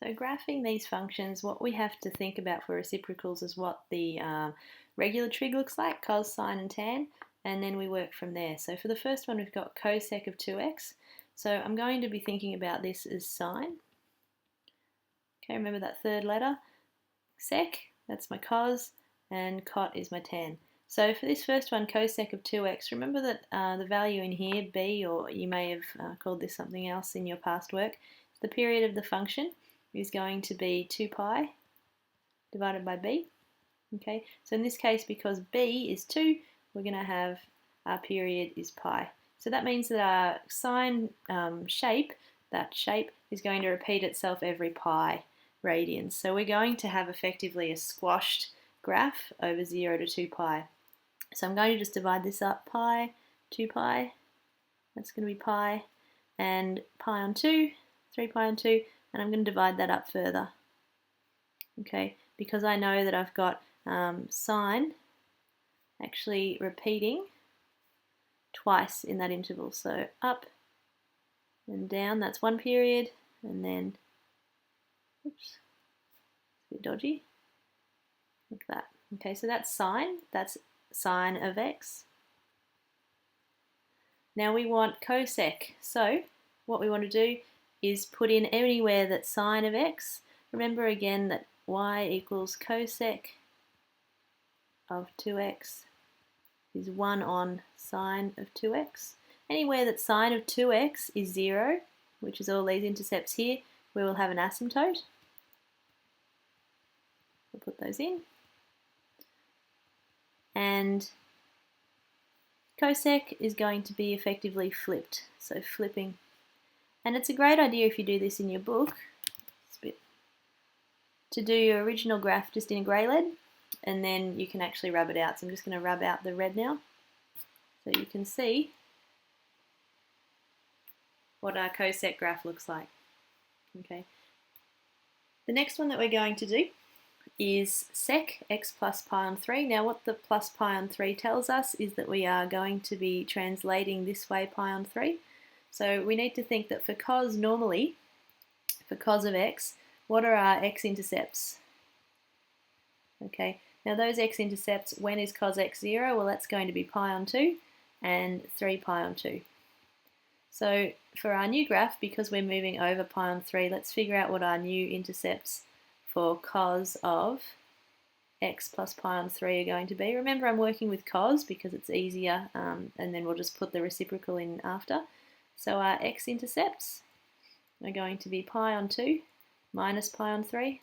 So graphing these functions, what we have to think about for reciprocals is what the regular trig looks like, cos, sine and tan, and then we work from there. So for the first one we've got cosec of 2x, so I'm going to be thinking about this as sine. Okay, remember that third letter, sec, that's my cos, and cot is my tan. So for this first one, cosec of 2x, remember that the value in here, b, or you may have called this something else in your past work, the period of the function is going to be 2 pi divided by b. Okay, so in this case, because b is 2, we're going to have our period is pi. So that means that our sine shape, that shape, is going to repeat itself every pi radians. So we're going to have effectively a squashed graph over 0 to 2 pi. So I'm going to just divide this up, pi, 2 pi, that's going to be pi, and pi on 2, 3 pi on 2, and I'm going to divide that up further. Okay, because I know that I've got sine actually repeating twice in that interval. So up and down, that's one period, and then, oops, it's a bit dodgy, like that. Okay, so that's sine of x. Now we want cosec, so what we want to do is put in anywhere that sine of x. Remember again that y equals cosec of 2x is 1 on sine of 2x. Anywhere that sine of 2x is 0, which is all these intercepts here, we will have an asymptote. We'll put those in. And cosec is going to be effectively flipped, so flipping. And it's a great idea if you do this in your book, to do your original graph just in grey lead, and then you can actually rub it out. So I'm just going to rub out the red now, so you can see what our cosec graph looks like. Okay. The next one that we're going to do is sec x plus pi on 3. Now what the plus pi on 3 tells us is that we are going to be translating this way pi on 3. So we need to think that for cos normally, for cos of x, what are our x-intercepts? Okay, now those x-intercepts, when is cos x 0? Well, that's going to be pi on 2 and 3 pi on 2. So for our new graph, because we're moving over pi on 3, let's figure out what our new intercepts for cos of x plus pi on 3 are going to be. Remember, I'm working with cos because it's easier, and then we'll just put the reciprocal in after. So our x-intercepts are going to be pi on 2 minus pi on 3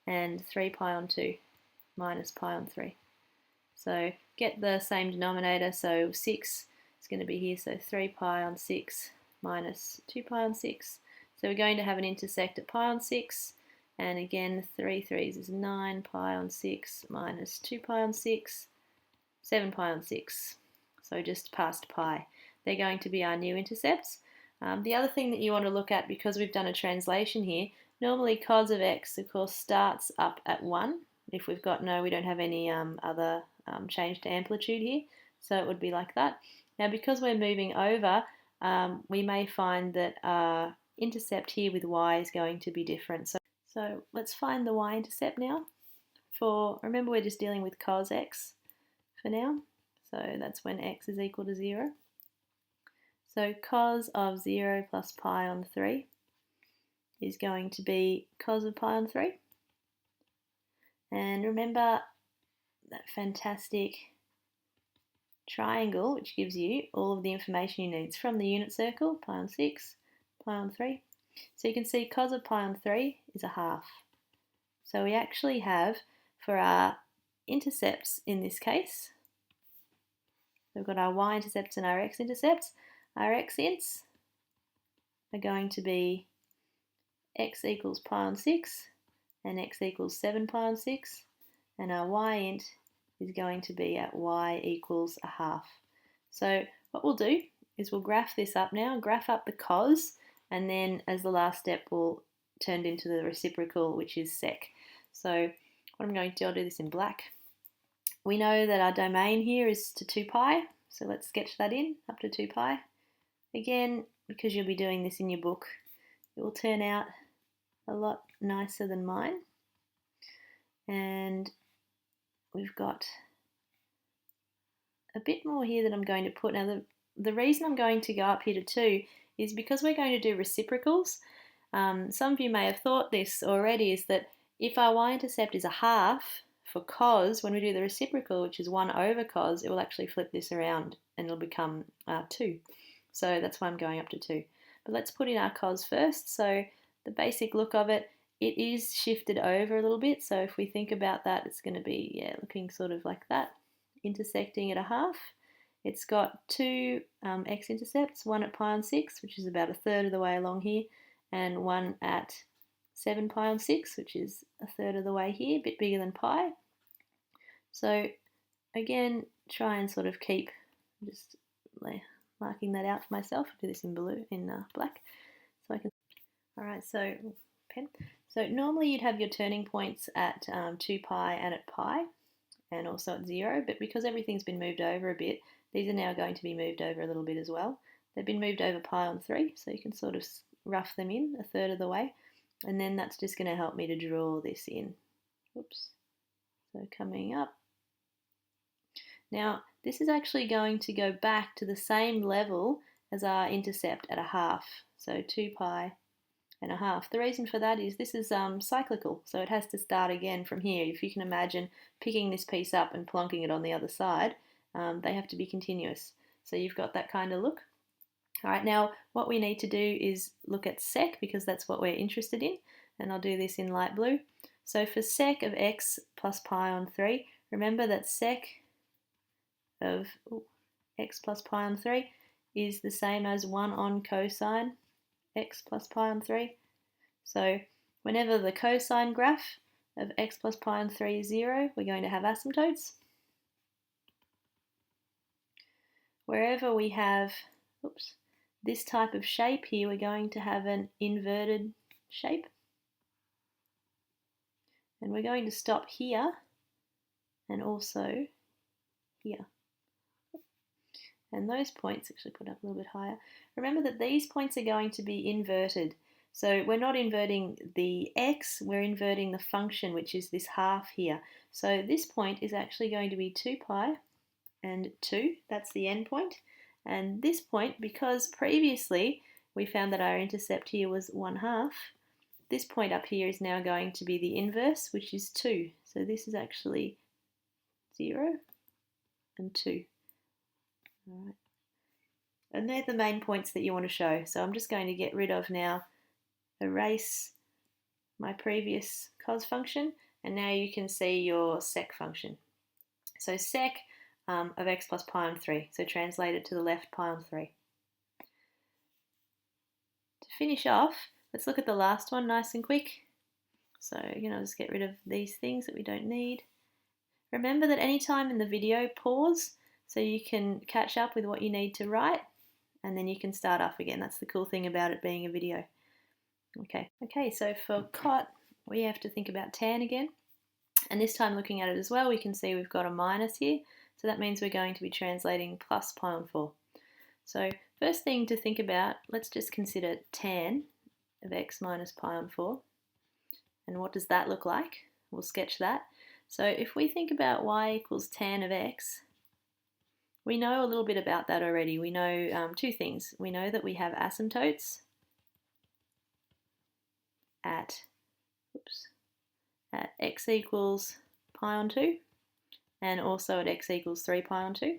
and 3 pi on 2 minus pi on 3. So get the same denominator, so 6 is going to be here, so 3 pi on 6 minus 2 pi on 6. So we're going to have an intersect at pi on 6, and again 3 3s is 9 pi on 6 minus 2 pi on 6, 7 pi on 6. So just past pi. They're going to be our new intercepts. The other thing that you want to look at, because we've done a translation here, normally cos of x, of course, starts up at 1. If we've got we don't have any other change to amplitude here, so it would be like that. Now, because we're moving over, we may find that our intercept here with y is going to be different. So let's find the y-intercept now. Remember, we're just dealing with cos x for now, so that's when x is equal to 0. So cos of 0 plus pi on 3 is going to be cos of pi on 3. And remember that fantastic triangle, which gives you all of the information you need. It's from the unit circle, pi on 6, pi on 3. So you can see cos of pi on 3 is a half. So we actually have, for our intercepts in this case, we've got our y-intercepts and our x-intercepts. Our x-ints are going to be x equals pi on 6 and x equals 7 pi on 6, and our y-int is going to be at y equals a half. So what we'll do is we'll graph this up now, graph up the cos, and then as the last step we'll turn into the reciprocal, which is sec. So what I'm going to do, I'll do this in black. We know that our domain here is to 2 pi, so let's sketch that in, up to 2 pi. Again, because you'll be doing this in your book, it will turn out a lot nicer than mine. And we've got a bit more here that I'm going to put. Now the reason I'm going to go up here to 2 is because we're going to do reciprocals. Some of you may have thought this already, is that if our y-intercept is a half for cos, when we do the reciprocal, which is 1 over cos, it will actually flip this around and it'll become 2. So that's why I'm going up to 2. But let's put in our cos first. So the basic look of it, it is shifted over a little bit. So if we think about that, it's going to be, looking sort of like that, intersecting at a half. It's got 2 x-intercepts, one at pi on 6, which is about a third of the way along here, and one at 7 pi on 6, which is a third of the way here, a bit bigger than pi. So again, try and sort of keep just marking that out for myself. I'll do this in blue, in black, so I can. All right, so pen. So normally you'd have your turning points at 2 pi and at pi, and also at 0, but because everything's been moved over a bit, these are now going to be moved over a little bit as well. They've been moved over pi on 3, so you can sort of rough them in a third of the way, and then that's just going to help me to draw this in. Oops. So coming up. Now this is actually going to go back to the same level as our intercept at a half, so 2 pi and a half. The reason for that is this is cyclical, so it has to start again from here. If you can imagine picking this piece up and plonking it on the other side, they have to be continuous. So you've got that kind of look. All right, now what we need to do is look at sec, because that's what we're interested in, and I'll do this in light blue. So for sec of x plus pi on 3, remember that sec of x plus pi on 3 is the same as 1 on cosine x plus pi on 3. So whenever the cosine graph of x plus pi on 3 is 0, we're going to have asymptotes. Wherever we have this type of shape here, we're going to have an inverted shape. And we're going to stop here and also here. And those points, actually put up a little bit higher. Remember that these points are going to be inverted. So we're not inverting the x, we're inverting the function, which is this half here. So this point is actually going to be 2 pi and 2, that's the end point. And this point, because previously we found that our intercept here was 1/2, this point up here is now going to be the inverse, which is 2. So this is actually 0 and 2. All right. And they're the main points that you want to show. So I'm just going to get rid of now, erase my previous cos function, and now you can see your sec function. So sec of x plus pi on 3, so translate it to the left, pi on 3. To finish off, let's look at the last one nice and quick. So I'll just get rid of these things that we don't need. Remember that anytime in the video, pause so you can catch up with what you need to write, and then you can start off again. That's the cool thing about it being a video. Okay, so for cot, we have to think about tan again. And this time looking at it as well, we can see we've got a minus here. So that means we're going to be translating plus pi on 4. So first thing to think about, let's just consider tan of x minus pi on 4. And what does that look like? We'll sketch that. So if we think about y equals tan of x, we know a little bit about that already. We know 2 things. We know that we have asymptotes at x equals pi on 2, and also at x equals 3 pi on 2.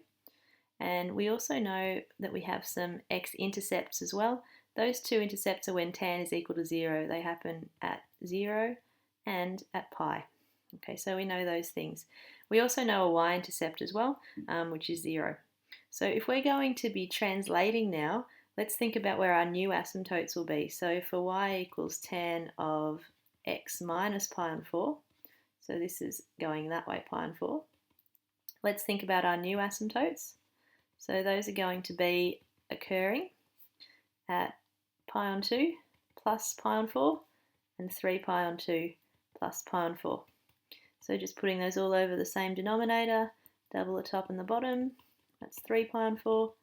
And we also know that we have some x-intercepts as well. Those 2 intercepts are when tan is equal to 0. They happen at 0 and at pi. Okay, so we know those things. We also know a y-intercept as well, which is 0. So if we're going to be translating now, let's think about where our new asymptotes will be. So for y equals tan of x minus pi on 4, so this is going that way, pi on 4. Let's think about our new asymptotes. So those are going to be occurring at pi on 2 plus pi on 4 and 3 pi on 2 plus pi on 4. So just putting those all over the same denominator, double the top and the bottom, that's 3 pi on 4,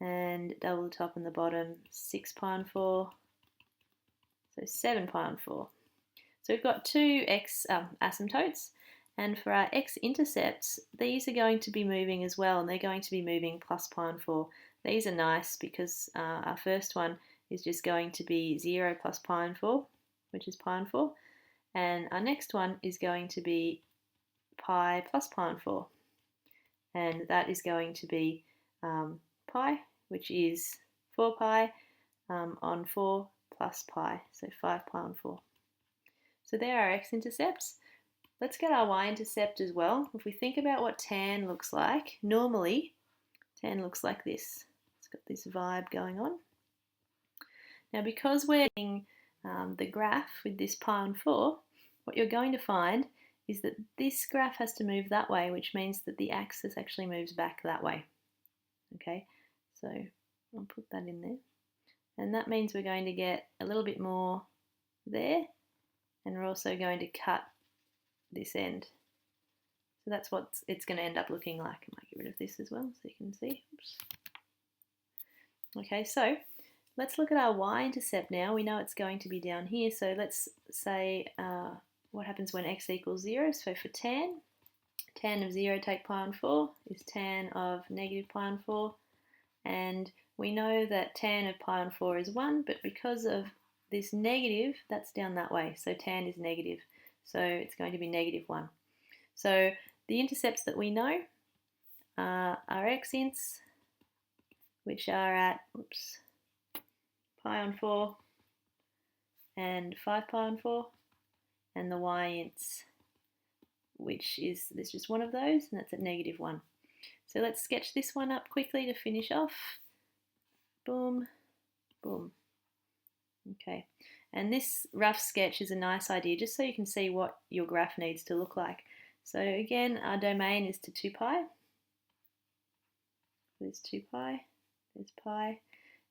and double the top and the bottom, 6 pi on 4, So 7 pi on 4. So we've got two x asymptotes, and for our x-intercepts, these are going to be moving as well, and they're going to be moving plus pi on 4. These are nice because our first one is just going to be 0 plus pi on 4, which is pi on 4, and our next one is going to be pi plus pi on 4, and that is going to be pi, which is 4 pi on 4 plus pi, so 5 pi on 4. So there are x-intercepts. Let's get our y-intercept as well. If we think about what tan looks like, normally tan looks like this. It's got this vibe going on. Now because we're doing the graph with this pi on 4, what you're going to find is that this graph has to move that way, which means that the axis actually moves back that way. Okay, so I'll put that in there. And that means we're going to get a little bit more there, and we're also going to cut this end. So that's what it's going to end up looking like. I might get rid of this as well so you can see. Oops. Okay, so let's look at our y-intercept now. We know it's going to be down here, so let's say what happens when x equals 0. So for tan of 0 take pi on 4 is tan of negative pi on 4, and we know that tan of pi on 4 is 1, but because of this negative, that's down that way, so tan is negative, so it's going to be negative 1. So the intercepts that we know are our x-ints, which are at pi on 4 and 5 pi on 4, and the y-ints, which is, there's just one of those, and that's at negative 1. So let's sketch this one up quickly to finish off. Boom, boom. Okay, and this rough sketch is a nice idea just so you can see what your graph needs to look like. So again, our domain is to 2 pi. There's 2 pi, there's pi,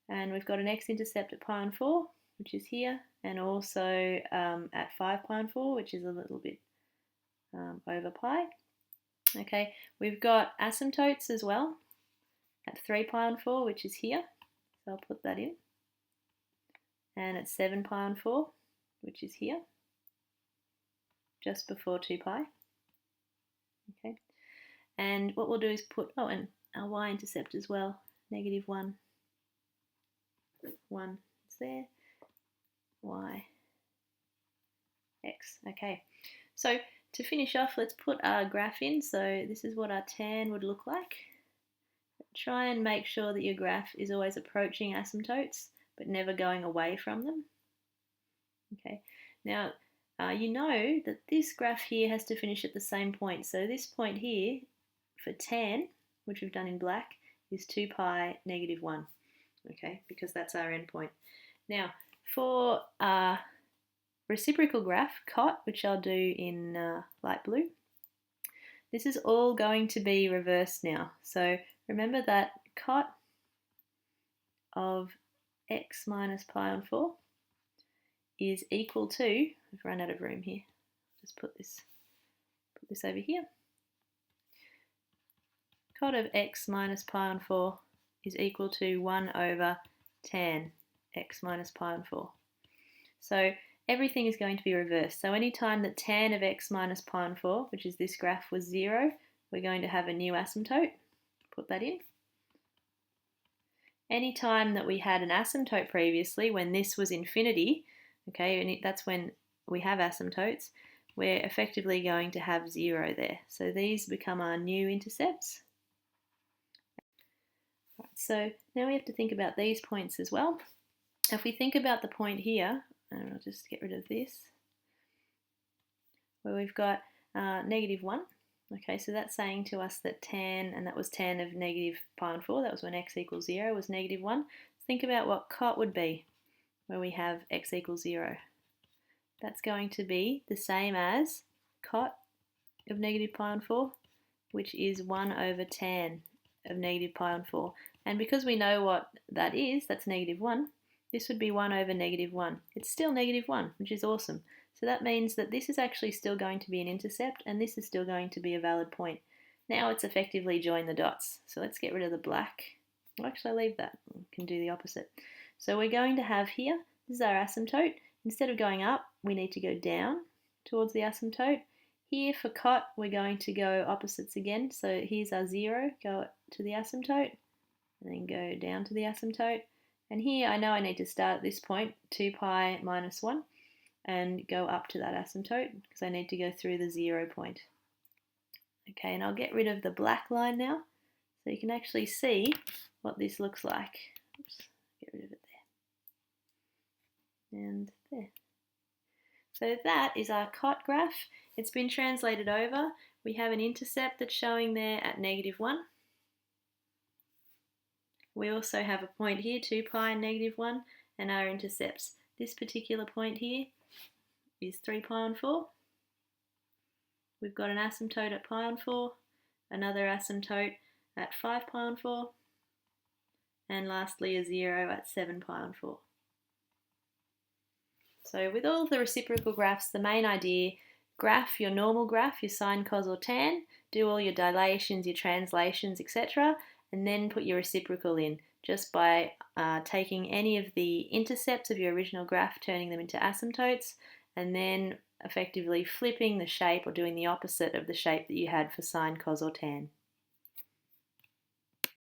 and we've got an x-intercept at pi on 4, which is here, and also at 5 pi on 4, which is a little bit over pi. Okay, we've got asymptotes as well at 3 pi on 4, which is here, so I'll put that in, and at 7 pi on 4, which is here, just before 2 pi. Okay, and what we'll do is put, oh, and our y-intercept as well, negative 1, 1 is there, y, x. Okay, so to finish off, let's put our graph in. So this is what our tan would look like. Try and make sure that your graph is always approaching asymptotes, but never going away from them. Okay, now you know that this graph here has to finish at the same point. So this point here for tan, which we've done in black, is 2 pi negative 1. Okay, because that's our endpoint. Now for our reciprocal graph, cot, which I'll do in light blue, this is all going to be reversed now. So remember that cot of x minus pi on 4 is equal to, I've run out of room here, just put this over here. Cot of x minus pi on 4 is equal to 1 over tan x minus pi on 4. So everything is going to be reversed. So any time that tan of x minus pi on 4, which is this graph, was 0, we're going to have a new asymptote. Put that in. Any time that we had an asymptote previously, when this was infinity, okay, and that's when we have asymptotes, we're effectively going to have 0 there. So these become our new intercepts. Right, so now we have to think about these points as well. If we think about the point here, and I'll just get rid of this, where we've got negative 1. Okay, so that's saying to us that tan, and that was tan of negative pi on 4, that was when x equals 0, was negative 1. Think about what cot would be, where we have x equals 0. That's going to be the same as cot of negative pi on 4, which is 1 over tan of negative pi on 4. And because we know what that is, that's negative 1, this would be 1 over negative 1. It's still negative 1, which is awesome. So that means that this is actually still going to be an intercept, and this is still going to be a valid point. Now it's effectively join the dots. So let's get rid of the black. Well, actually, I'll leave that. We can do the opposite. So we're going to have here, this is our asymptote. Instead of going up, we need to go down towards the asymptote. Here for cot, we're going to go opposites again. So here's our 0, go to the asymptote, and then go down to the asymptote. And here I know I need to start at this point, 2 pi minus 1, and go up to that asymptote because I need to go through the 0 point. Okay, and I'll get rid of the black line now so you can actually see what this looks like. Oops, get rid of it there. And there. So that is our cot graph. It's been translated over. We have an intercept that's showing there at -1. We also have a point here, 2 pi and -1, and our intercepts. This particular point here is 3 pi on 4. We've got an asymptote at pi on 4, another asymptote at 5 pi on 4, and lastly a 0 at 7 pi on 4. So with all the reciprocal graphs, the main idea, graph your normal graph, your sine, cos or tan, do all your dilations, your translations, etc., and then put your reciprocal in just by taking any of the intercepts of your original graph, turning them into asymptotes, and then effectively flipping the shape or doing the opposite of the shape that you had for sine, cos or tan.